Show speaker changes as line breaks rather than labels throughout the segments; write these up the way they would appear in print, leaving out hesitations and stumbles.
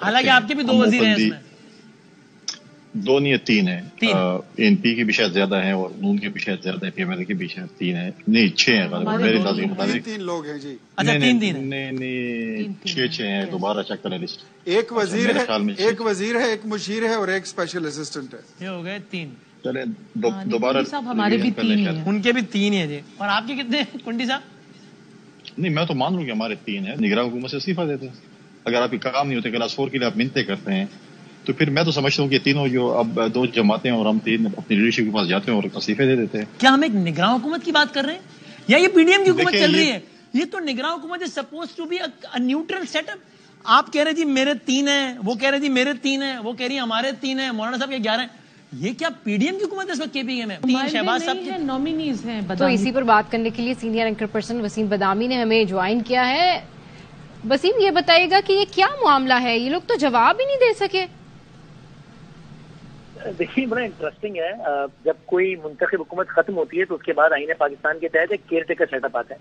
हालांकि आपके भी 2 वजीर हैं इसमें।
2 नहीं है, 3 है। एनपी की भी शायद ज्यादा है और नून की भी शायद ज्यादा है, पीएमएल की भी शायद 3 है, नहीं 6 है मेरे अंदाजे के मुताबिक।
3 लोग हैं जी।
अच्छा 3 है,
नहीं 6 है, दोबारा चेक करें लिस्ट।
एक वजीर है, एक मुशीर है और एक स्पेशल असिस्टेंट है।
ये हो गए 3।
चले दोबारा
हमारे भी 3 है,
उनके भी 3 है जी। और आपके कितने कुंडी साहब?
नहीं मैं तो मान लूँ कि हमारे 3 है। निगरान हुकूमत से इस्तीफा देते हैं अगर आपके काम नहीं होते, क्लास 4 के लिए आप मिन्नतें करते हैं, तो फिर मैं तो समझता हूँ कि तीनों जो अब 2 जमातें और हम 3 अपनी लीडरशिप के पास जाते हैं और इस्तीफे दे देते हैं।
क्या हम एक निगरान हुकूमत की बात कर रहे हैं या ये पीडीएम की हुकूमत चल रही है? ये तो निगरान हुकूमत is suppose to be a neutral setup. आप कह रहे जी मेरे 3 है, वो कह रहे जी मेरे 3 है, वो कह रही हमारे 3 है, मौलाना साहब के 11 है। ये क्या पीडीएम की हुकूमत है इस वक्त केपीके में? 3 शहबाज साहब के
नॉमिनीज हैं।
तो इसी पर बात करने के लिए सीनियर एंकर पर्सन वसीम बदामी ने हमें ज्वाइन किया है। वसीम ये बताइएगा कि ये क्या मामला है, ये लोग तो जवाब ही नहीं दे सके।
देखिए बड़ा इंटरेस्टिंग है, जब कोई मुंतखब हुकूमत खत्म होती है तो उसके बाद आईने पाकिस्तान के तहत एक केयर टेकर सेटअप आता है।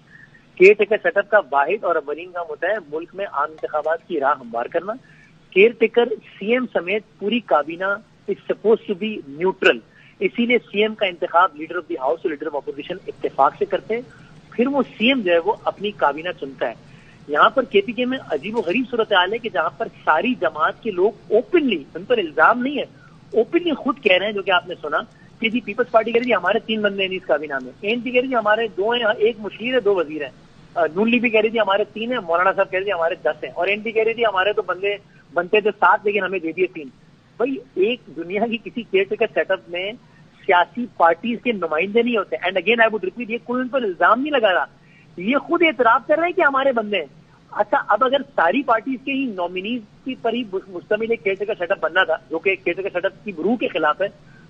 केयर टेकर सेटअप का वाहिद और अव्वलीन काम होता है मुल्क में आम इंतखाबात की राह हमवार करना। केयर टेकर सीएम समेत पूरी काबीना is suppose to be neutral, इसीलिए सीएम का इंतखाब लीडर ऑफ द हाउस और लीडर ऑफ अपोजिशन इत्तेफाक से करते हैं, फिर वो सीएम जो है वो अपनी काबीना चुनता है। यहाँ पर केपीके में अजीब गरीब सूरत हाल है कि जहाँ पर सारी जमात के लोग ओपनली, उन पर इल्जाम नहीं है, ओपनली खुद कह रहे हैं, जो कि आपने सुना कि जी पीपल्स पार्टी कह रही है हमारे 3 बंदे हैं इस काबीना में, एनपी कह रही है हमारे 2 हैं, एक मुशीर है 2 वजीर हैं, नून लीग भी कह रही थी हमारे 3 है, मौलाना साहब कह रही थी हमारे 10 हैं, और एनपी कह रही थी हमारे तो बंदे बनते थे 7 लेकिन हमें दे दिए 3। भाई एक दुनिया की किसी केयर टेकर सेटअप में सियासी पार्टीज के नुमाइंदे नहीं होते। And again I would repeat, ये कोई उन पर इल्जाम नहीं लगा रहा, ये खुद एतराफ कर रहे हैं कि हमारे बंदे हैं। अच्छा अब अगर सारी पार्टीज के ही नॉमिनीज की पर ही मुश्तमिल एक केयर टेकर सेटअप बनना था, जो कि केयर टेकर सेटअप की रूह के खिलाफ है,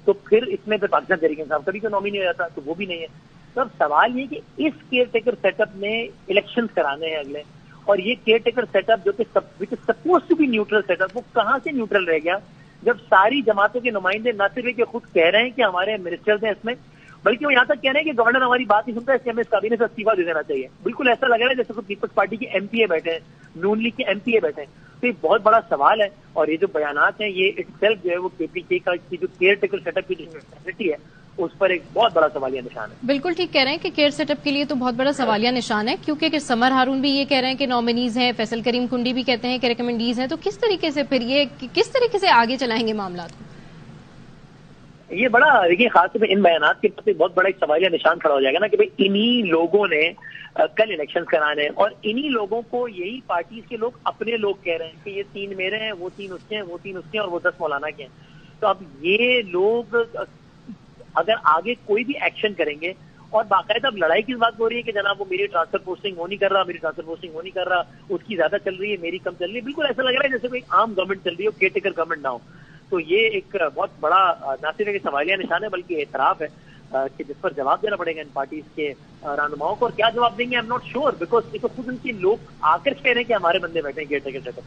तो फिर इसमें फिर पाकिस्तान तहरीक इंसाफ कभी तो नॉमिनी हो जाता, तो वो भी नहीं है। तो अब सवाल ये कि इस केयर टेकर सेटअप में इलेक्शंस कराने हैं अगले, और ये केयर टेकर सेटअप जो कि suppose to be neutral setup, वो कहाँ से न्यूट्रल रह गया जब सारी जमातों के नुमाइंदे न सिर्फ के खुद कह रहे हैं कि हमारे मिनिस्टर्स हैं इसमें, बल्कि वो यहाँ तक कह रहे हैं कि गवर्नर हमारी बात नहीं सुनता, इसलिए हमें इस काबीने से इस्तीफा दे देना चाहिए। बिल्कुल ऐसा लग रहा है जैसे खुद पीपल्स पार्टी के एमपीए बैठे हैं, नून लीग के एमपीए बैठे हैं। तो ये बहुत बड़ा सवाल है, और ये जो बयानात हैं ये इटसेल्फ जो है वो केपीके का की जो केयर टेकर सेटअप की जो नेसेसिटी है उस पर एक बहुत बड़ा सवालिया निशान है।
बिल्कुल ठीक कह रहे हैं कि केयर सेटअप के लिए तो बहुत बड़ा सवालिया निशान है, क्योंकि समर हारून भी ये कह रहे हैं कि नॉमिनीज हैं, फैसल करीम कुंडी भी कहते हैं कि रिकमेंडीज हैं। तो किस तरीके से फिर ये किस तरीके से आगे चलाएंगे मामला?
ये बड़ा देखिए खास तौर पर इन बयानात के प्रति बहुत बड़ा एक सवालिया निशान खड़ा हो जाएगा ना कि भाई इन्हीं लोगों ने कल इलेक्शन कराने हैं, और इन्हीं लोगों को यही पार्टीज के लोग अपने लोग कह रहे हैं कि ये 3 मेरे हैं, वो 3 उसके हैं, वो 3 उसके हैं, और वो 10 मौलाना के हैं। तो अब ये लोग अगर आगे कोई भी एक्शन करेंगे, और बाकायदा अब लड़ाई की बात हो रही है कि जनाब वो मेरी ट्रांसफर पोस्टिंग वो नहीं कर रहा, मेरी ट्रांसफर पोस्टिंग वो नहीं कर रहा, उसकी ज्यादा चल रही है, मेरी कम चल रही है, बिल्कुल ऐसा लग रहा है जैसे कोई आम गवर्नमेंट चल रही हो, केयर टेकर गवर्नमेंट ना हो। तो ये एक बहुत बड़ा न सिर्फ एक सवालिया निशान है बल्कि एतराफ है कि जिस पर जवाब देना पड़ेगा इन पार्टीज के रहनुमाओं को, और क्या जवाब देंगे I am not sure, because ये तो खुद उनके लोग आकर कह रहे हैं कि हमारे बंदे बैठे हैं केयर टेकर सेटअप।